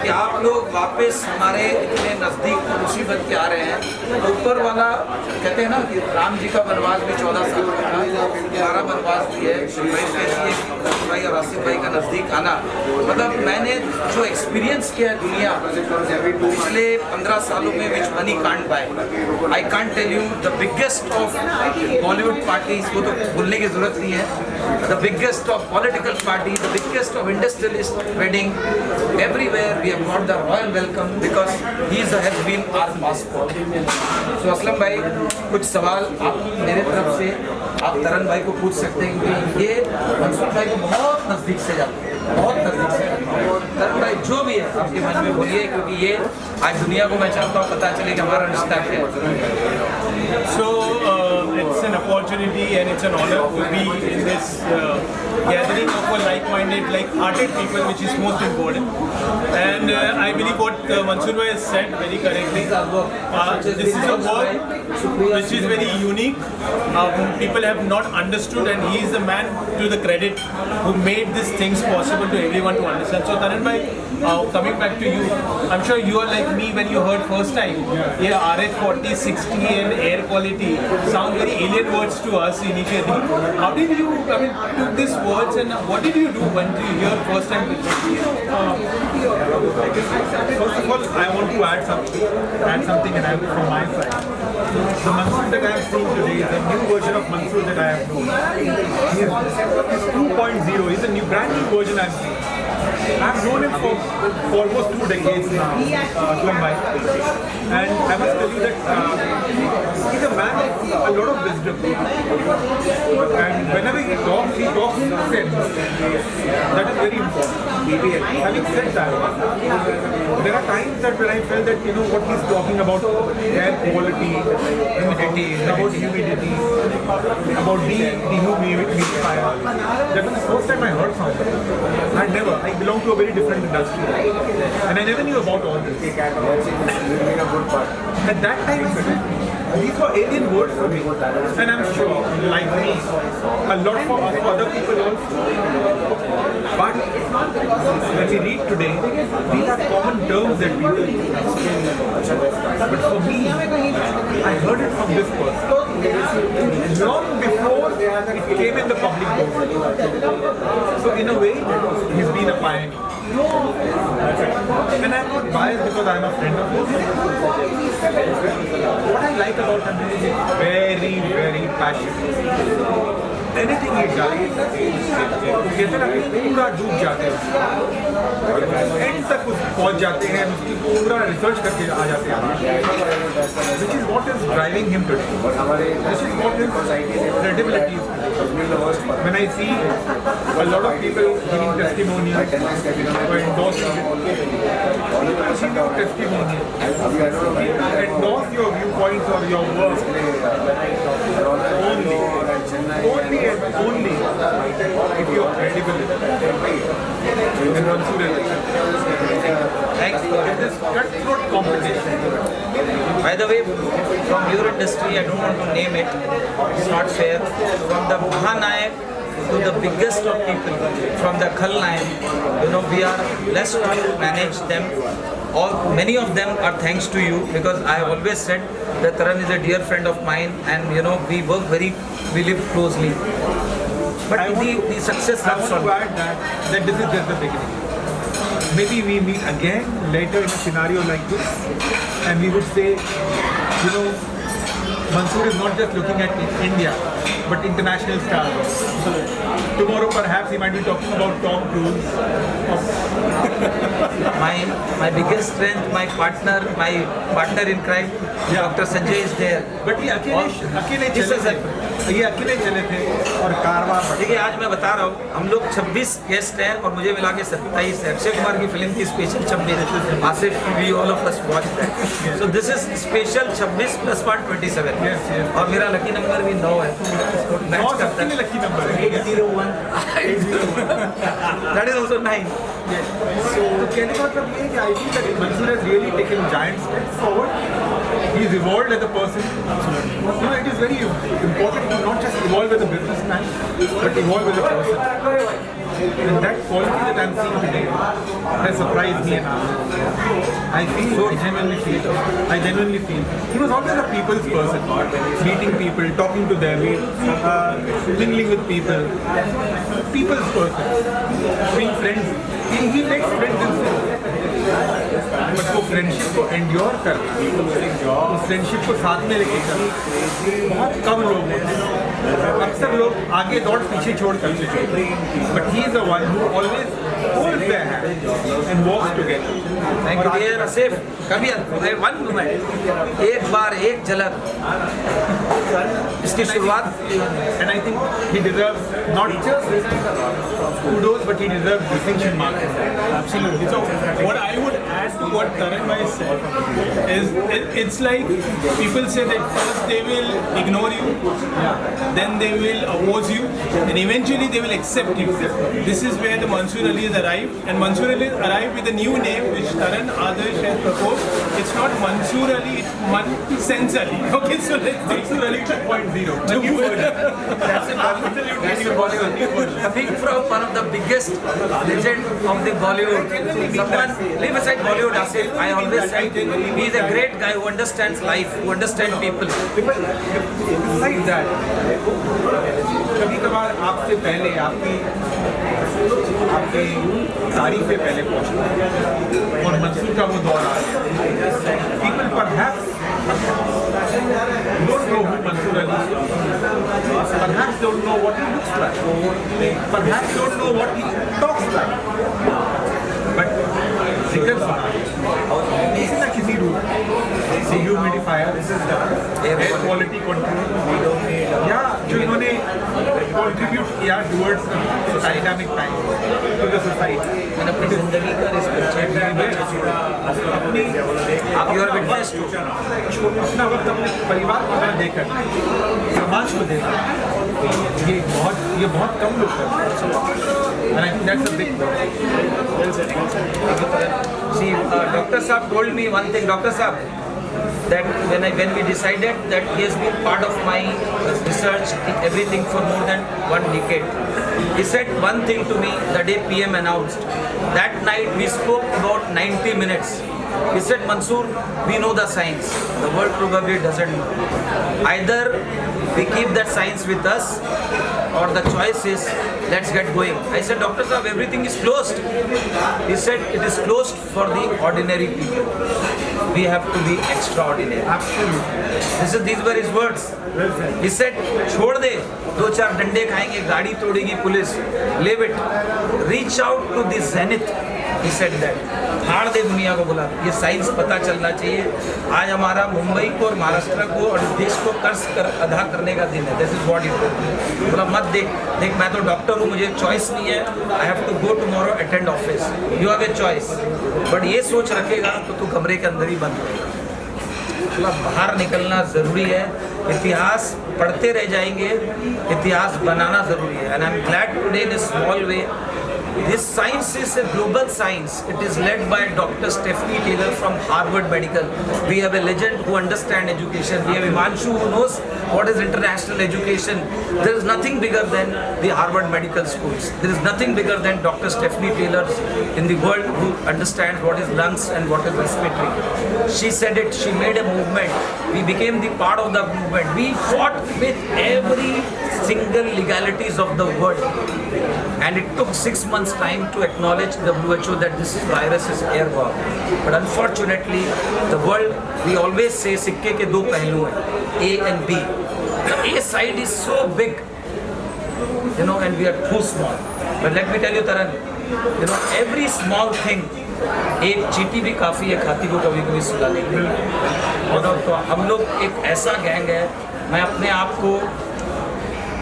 कि आप लोग वापस हमारे इतने नज़दीक मुसीबत के आ रहे हैं। ऊपर वाला कहते हैं ना कि राम जी का वनवास भी 14 साल का था, 12 वनवास भी है। भाई और आसिफ भाई का नज़दीक आना, मतलब मैंने जो एक्सपीरियंस किया है दुनिया पिछले 15 सालों में, which money can't buy, I can't tell you the biggest of Bollywood parties, वो तो भूलने की जरूरत नहीं है, the biggest of political party, the biggest of industrialist wedding, everywhere we have got the royal welcome because he has been our passport. So Aslam भाई, कुछ सवाल आप मेरे तरफ से आप तरन भाई को पूछ सकते हैं, क्योंकि ये मंसूर भाई को बहुत नज़दीक से जानते हैं, बहुत नज़दीक से। और तरन भाई जो भी है आपके मन में बोलिए, क्योंकि ये आज दुनिया को मैं चाहता हूँ पता चले कि हमारा रिश्ता क्या है। So it's an opportunity and it's an honor to be in this gathering of a like-minded, like-hearted people, which is most important. And I believe what Mansoor bhai has said very correctly. This is a work which is very unique. People have not understood, and he is the man to the credit who made these things possible to everyone to understand. So Taran bhai, coming back to you, I'm sure you are like me when you heard first time. Yeah, RH40, 60 and air quality sound very alien words to us initially. How did you, took these words and what did you do when you hear first time? First of all, I want to add something and I'm from my side. The Mansoor that I have seen today is a new version of Mansoor that I have known. He is 2.0. He's a brand new version I've seen. I've known him for almost 2 decades now, Aslam bhai. And I must tell you that he's a man of a lot of wisdom. And whenever he talks sense. That is very important. Having said that, there are times that when I felt that, what he's talking about air quality, humidity, about dehumidifier, that was the first time I heard from him. I belong to a very different industry and I never knew about all this. At that time, these were alien words for me, and I'm sure, like me, a lot of other people also. But when we read today, these are common terms that we use. But for me, I heard it from this person long before it came in the public domain. So in a way, he's been a pioneer. And I'm not biased because I'm a friend of his. What I like about him is he's very, very passionate. Anything he does, कहते ना कि पूरा डूब जाते हैं, and तक पहुंच जाते हैं, उसकी पूरा रिसर्च करके आ जाते हैं, which is what is driving him today. This is what his credibility is. When I see a lot of people giving testimonials or endorsing your testimony, endorse your viewpoints or your work only if you are credible. And Mansoor Thanks for it is cutthroat competition. By the way, from your industry, I don't want to name it, it's not fair. From the Mahanayak to the biggest of people, from the Khalnayak, we are blessed to manage them. Many of them are thanks to you, because I have always said that Taran is a dear friend of mine, and we live closely. But the success comes from. I want to add that this is just the beginning. Maybe we meet again later in a scenario like this, and we would say, Mansoor is not just looking at India, but international stars. Tomorrow perhaps he might be talking about Tom Cruise. My biggest strength, my partner in crime, Dr. Sanjay is there. But ये अकेले चले थे और कारवां। देखिए, आज मैं बता रहा हूँ, हम लोग 26 गेस्ट हैं और मुझे मिला के 27 है। अक्षय कुमार की फिल्म की special 26, Asif we all of us watch that. So this is special 26 + 1 27। और मेरा लकी नंबर भी 9 है, मैच करता है। लकी नंबर है 801 दैट इज आल्सो 9। So कहने का मतलब ये है कि I feel that Mansoor has really taken giant steps forward. He's evolved as a person. It is very important not just evolve as a businessman, but evolve as a person. And that quality that I'm seeing today has surprised me and I genuinely feel. He was always a people's person, meeting people, talking to them, mingling with people. People's person, being friends. He makes friends himself. But वो friendship को endure करना, उस friendship को साथ में लेके चलना बहुत कम लोग हैं. अक्सर लोग आगे दौड़ पीछे छोड़ करते हैं, but he is the one who always holds their hand and walks together. Thank you dear Asif. कभी वन मोमेंट, एक बार एक झलक इसकी शुरुआत. And I think he deserves not just kudos, but he deserves distinction marks. Absolutely. So what I would add to what Taran bhai said is it's like people say that first they will ignore you, then they will oppose you, and eventually they will accept you. This is where the Mansoor Ali has arrived, and Mansoor Ali has arrived with a new name which Taran Adarsh has proposed. It's not Mansoor Ali, it's Sense Ali. Okay, so let's Mansoor Ali 2.0. That's an absolute new Bollywood. Coming from one of the biggest legend of the Bollywood. Someone, leave aside Bollywood, Asif. I always say he is a great guy who understands life, who understands people. Besides that, कभी कभार आपसे पहले आपकी तारीफें पहले पहुंचती हैं और मंसूर का वो दौर आ गया. People perhaps don't know who Mansoor Ali is. Perhaps don't know what he looks like. Perhaps don't know what he talks like. But जिक्र सुना किसी ना किसी रूप, dehumidifier, air quality control, या जो इन्होंने contribute किया towards dynamic time to the society. मैंने अपनी जिंदगी का आप योर विटनेस टू अपना वक्त अपने परिवार को ना देकर समाज को देना, ये बहुत कम लोग करते हैं. And I think that's a big problem. See, Dr. Saab told me one thing, Dr. Saab, that when we decided that he has been part of my research, everything for more than 1 decade. He said one thing to me the day PM announced. That night we spoke about 90 minutes. He said, Mansoor, we know the science. The world probably doesn't know. Either we keep that science with us, or the choice is let's get going. I said, Dr. Saab, everything is closed. He said, it is closed for the ordinary people. We have to be extraordinary. Absolutely. These were his words. He said, छोड़ दे, 2-4 डंडे खाएंगे, गाड़ी तोड़ेगी police. Leave it. Reach out to the zenith. He said that. हार दे दुनिया को बोला. ये science पता चलना चाहिए. आज हमारा मुंबई को और महाराष्ट्र को और देश को कर्ज अदा करने का दिन है. This is what he told me. बोला मत देख, मैं तो डॉक्टर हूँ, मुझे चॉइस नहीं है. I have to go tomorrow attend office. You have a choice. But ये सोच रखेगा तो तू कमरे के अंदर ही बंद रहेगा. बाहर निकलना ज़रूरी है. इतिहास पढ़ते रह जाएंगे, इतिहास बनाना ज़रूरी है. And I'm glad today in a small way. This science is a global science. It is led by Dr. Stephanie Taylor from Harvard Medical. We have a legend who understands education. We have Imanshu who knows what is international education. There is nothing bigger than the Harvard Medical Schools. There is nothing bigger than Dr. Stephanie Taylor in the world who understands what is lungs and what is respiratory. She said it. She made a movement. We became the part of the movement. We fought with every single legalities of the world. And it took 6 months time to acknowledge WHO that this virus is airborne. But unfortunately, the world, we always say सिक्के के दो पहलू हैं, A and B. The A side is so big, and we are too small. But let me tell you, Taran, every small thing, एक चींटी भी काफ़ी है खाती को कभी कभी सुला देगी. तो हम लोग एक ऐसा गैंग है. मैं अपने आप को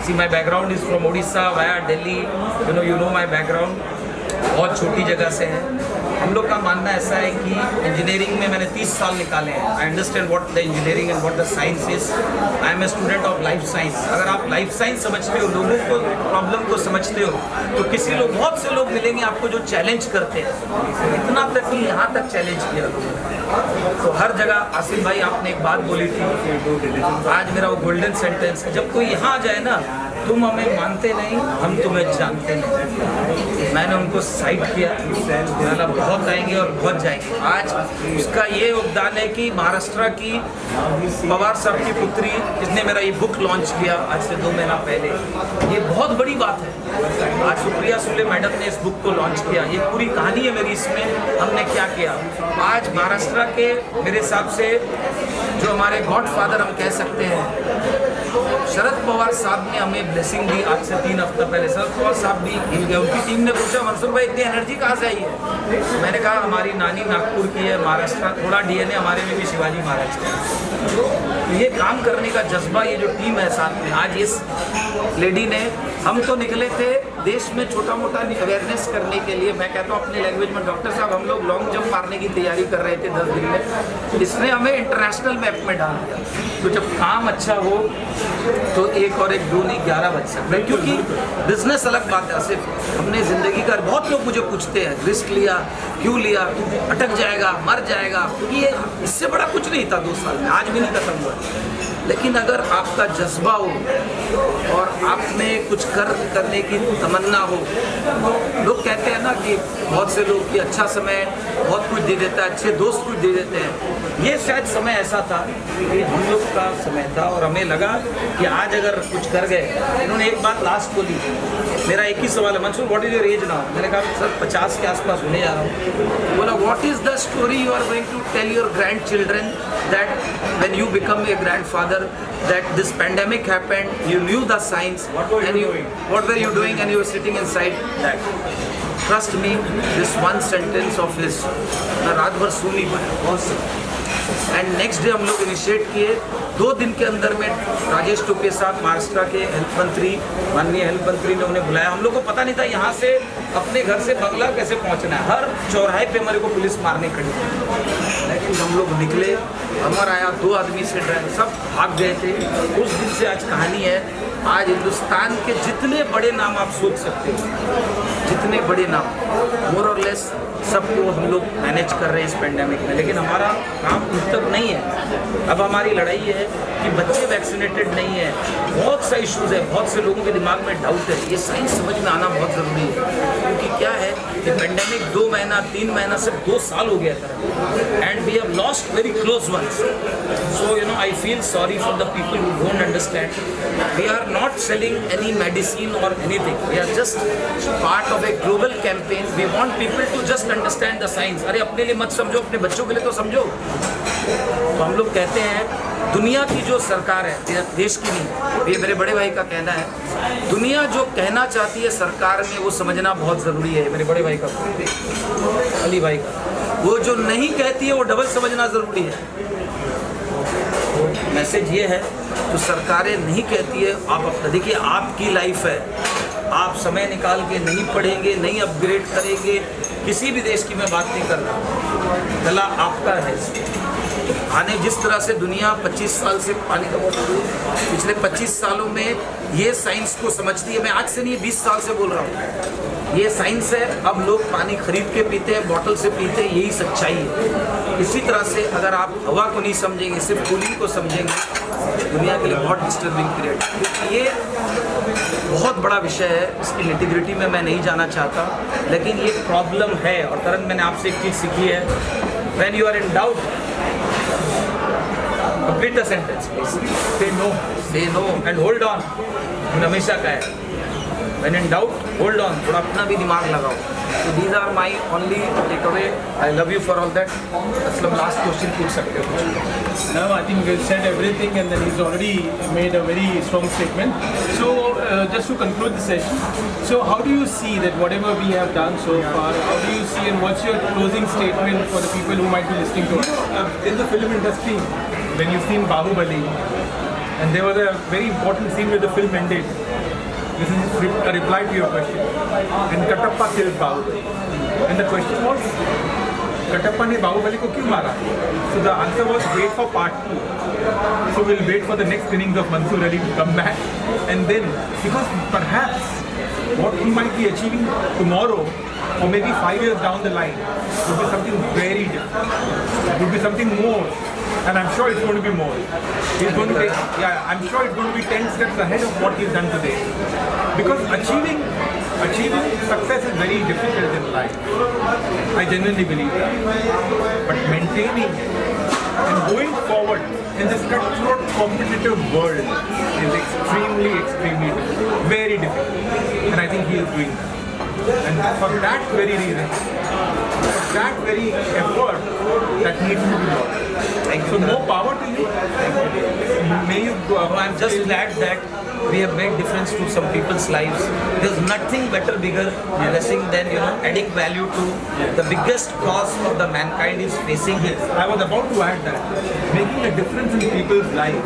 See, my background is from Odisha via Delhi. You know my background. बहुत छोटी जगह से है. हम लोग का मानना ऐसा है कि इंजीनियरिंग में मैंने 30 साल निकाले हैं। I understand what the engineering and what the science is. I am a student of life science. अगर आप लाइफ साइंस समझते हो, लोगों को प्रॉब्लम को समझते हो, तो किसी लोग, बहुत से लोग मिलेंगे आपको जो चैलेंज करते हैं, इतना तक कि यहाँ तक चैलेंज किया लोगों ने। तो हर जगह आसिफ भाई आपने एक बात बोली थी, आज मेरा वो गोल्डन सेंटेंस है, जब कोई यहाँ आ जाए ना, तुम हमें मानते नहीं, हम तुम्हें जानते नहीं। मैंने उनको साइड किया, मैंने बहुत आएंगे और बहुत जाएंगे। आज उसका ये योगदान है कि महाराष्ट्र की पवार साहब की पुत्री, जिसने मेरा ये बुक लॉन्च किया आज से 2 महीना पहले, ये बहुत बड़ी बात है। आज सुप्रिया सुले मैडम ने इस बुक को लॉन्च किया। ये पूरी कहानी है मेरी, इसमें हमने क्या किया। आज महाराष्ट्र के मेरे हिसाब से जो हमारे गॉड फादर हम कह सकते हैं, शरद पवार साहब ने हमें ब्लेसिंग दी आज से 3 हफ्ता पहले। शरद पवार साहब भी हिल गए। उनकी टीम ने पूछा, मंसूर भाई इतनी एनर्जी कहाँ से आई है? मैंने कहा हमारी नानी नागपुर की है, महाराष्ट्र, थोड़ा डीएनए हमारे में भी शिवाजी महाराज का है। तो ये काम करने का जज्बा, ये जो टीम है साथ में, आज इस लेडी ने, हम तो निकले थे देश में छोटा मोटा अवेयरनेस करने के लिए। मैं कहता हूँ अपने लैंग्वेज में, डॉक्टर साहब हम लोग लॉन्ग जंप मारने की तैयारी कर रहे थे 10 दिन में, इसने हमें इंटरनेशनल मैप में डाल दिया। तो जब काम अच्छा हो तो 1 और 1 2 नहीं 11 बज सकते हैं, क्योंकि बिजनेस अलग बात है। सिर्फ हमने ज़िंदगी का, बहुत लोग मुझे पूछते हैं रिस्क लिया, क्यों लिया, अटक जाएगा, मर जाएगा, क्योंकि ये इससे बड़ा कुछ नहीं था 2 साल में, आज भी नहीं खत्म हुआ। लेकिन अगर आपका जज्बा हो और आप में कुछ करने की तमन्ना हो, लोग कहते हैं ना कि बहुत से लोग कि अच्छा समय बहुत कुछ दे देता है, अच्छे दोस्त कुछ दे देते हैं। ये शायद समय ऐसा था कि हम लोग का समय था और हमें लगा कि आज अगर कुछ कर गए। इन्होंने एक बात लास्ट बोली, मेरा एक ही सवाल है, Mansoor what is your age now? मैंने कहा सर 50 के आसपास होने जा रहा हूँ। बोला what is the story you are going to tell your grandchildren that when you become a grandfather that this pandemic happened, you knew the signs, what were you doing and you were sitting inside that? Trust me, this one sentence of his, मैं रात भर सो नहीं पाया, बहुत। And next day हम लोग initiate किए, 2 दिन के अंदर में राजेश टोपे साहब, महाराष्ट्र के हेल्थ मंत्री, माननीय हेल्थ मंत्री ने उन्हें बुलाया। हम लोग को पता नहीं था यहाँ से अपने घर से बंगला कैसे पहुँचना है, हर चौराहे पे मेरे को पुलिस मारने खड़ी थी। लेकिन हम लोग निकले, अमर आया, 2 आदमी से ड्राइवर, सब भाग गए थे। उस दिन से आज कहानी है, आज हिंदुस्तान के जितने बड़े नाम आप सोच सकते हो, जितने बड़े नाम, मोर और लेस सबको हम लोग मैनेज कर रहे हैं इस पेंडेमिक में। लेकिन हमारा काम उन तक नहीं है। अब हमारी लड़ाई है कि बच्चे वैक्सीनेटेड नहीं है, बहुत सा इश्यूज़ है, बहुत से लोगों के दिमाग में डाउट है। ये साइंस समझ में आना बहुत ज़रूरी है, क्योंकि क्या है कि पेंडेमिक 2 महीना 3 महीना से 2 साल हो गया था, and we have lost very close ones. So you know, I feel sorry for the people who don't understand. We are not selling any medicine or anything. We are just part of a global campaign. We want people to just understand the science. अरे अपने लिए मत समझो, अपने बच्चों के लिए तो समझो। तो हम लोग कहते हैं दुनिया की जो सरकार है, देश की नहीं, ये मेरे बड़े भाई का कहना है, दुनिया जो कहना चाहती है सरकार में वो समझना बहुत ज़रूरी है। मेरे बड़े भाई का, अली भाई का, वो जो नहीं कहती है वो डबल समझना ज़रूरी है। मैसेज ये है, तो सरकारें नहीं कहती है, आप अपना देखिए, आपकी लाइफ है, आप समय निकाल के नहीं पढ़ेंगे, नहीं अपग्रेड करेंगे, किसी भी देश की मैं बात नहीं कर रहा, गला आपका है। आने जिस तरह से दुनिया 25 साल से पानी का बॉटल, पिछले 25 सालों में ये साइंस को समझती है। मैं आज से नहीं 20 साल से बोल रहा हूँ, ये साइंस है। अब लोग पानी खरीद के पीते हैं, बॉटल से पीते हैं, यही सच्चाई है। इसी तरह से अगर आप हवा को नहीं समझेंगे, सिर्फ कूलिंग को समझेंगे, दुनिया के लिए बहुत डिस्टर्बिंग पीरियड। क्योंकि ये बहुत बड़ा विषय है, इसकी इंटीग्रिटी में मैं नहीं जाना चाहता, लेकिन ये प्रॉब्लम है। और तरन, मैंने आपसे एक चीज़ सीखी है, when you are in doubt, complete the sentence please. Say no and hold on. मैंने हमेशा कहा है, when in doubt hold on, थोड़ा अपना भी दिमाग लगाओ। So these are my only takeaway. I love you for all that. Aslam, last question पूछ सकते हो? No, I think we've said everything, and then he's already made a very strong statement. So just to conclude the session, so how do you see that whatever we have done so far, how do you see, and what's your closing statement for the people who might be listening to us? In the film industry, when you've seen Bahubali, and there was a very important scene where the film ended. This is a reply to your question. And Katappa killed Bahubali. And the question was, Katappa ne Bahubali ko kyun mara? So the answer was wait for part 2. So we'll wait for the next innings of Mansoor Ali to come back, and then because perhaps what he might be achieving tomorrow or maybe 5 years down the line would be something very different. It would be something more, and I'm sure it's going to be more. He's going to take, I'm sure it's going to be 10 steps ahead of what he's done today. Because achieving success is very difficult in life. I genuinely believe that. But maintaining it and going forward in this cutthroat competitive world is extremely difficult. Very difficult. And I think he is doing that. And for that very reason, for that very effort, that needs to be done. So more power to you. May you go. I'm just glad that we have made difference to some people's lives. There's nothing better, bigger blessing than adding value to the biggest cause of the mankind is facing it. I was about to add that making a difference in people's lives.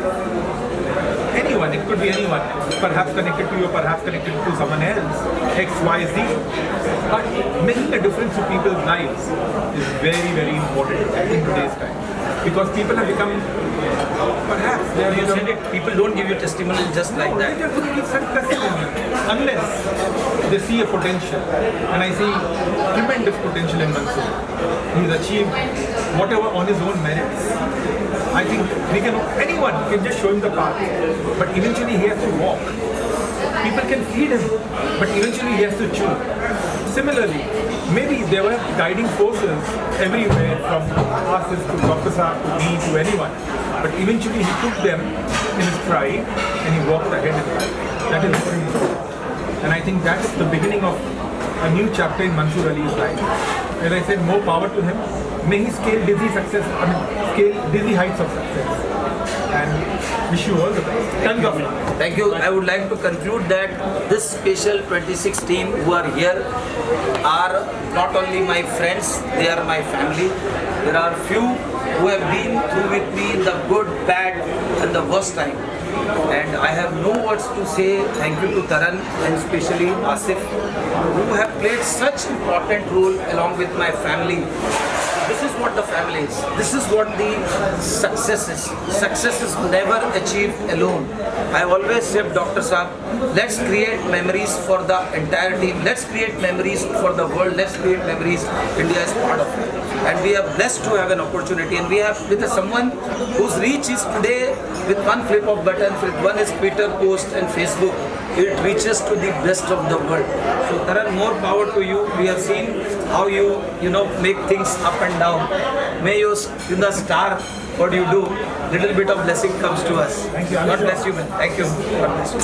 Anyone, it could be anyone, perhaps connected to you, perhaps connected to someone else, X, Y, Z. But making a difference to people's lives is very important in today's time. Because people have become, perhaps they are. You said it, people don't give you testimonial just like They that. just don't give some testimony unless they see a potential. And I see tremendous potential in Mansoor. He's achieved whatever on his own merits. I think anyone can just show him the path, but eventually he has to walk. People can feed him, but eventually he has to choose. Similarly, maybe there were guiding forces everywhere from Asis to Dr. Saab to me to anyone, but eventually he took them in his stride and he walked ahead in life. That is very important. And I think that's the beginning of a new chapter in Mansoor Ali's life. As I said, more power to him. May he scale dizzy heights of success. And wish you all the best. Tons of love. Thank you. I would like to conclude that this special 26 team who are here are not only my friends, they are my family. There are few who have been through with me the good, bad and the worst time. And I have no words to say thank you to Taran and especially Asif, who have played such important role along with my family. This is what the family is. This is what the success is. Success is never achieved alone. I always said, Dr. Saab, let's create memories for the entire team. Let's create memories for the world. Let's create memories India is part of. And we are blessed to have an opportunity. And we have with someone whose reach is today with one flip of button. One is Twitter post and Facebook. It reaches to the best of the world. So Taran, more power to you. We have seen how you make things up and down. May you star what you do. Little bit of blessing comes to us. Thank you. God bless you, man. Thank you. God bless you.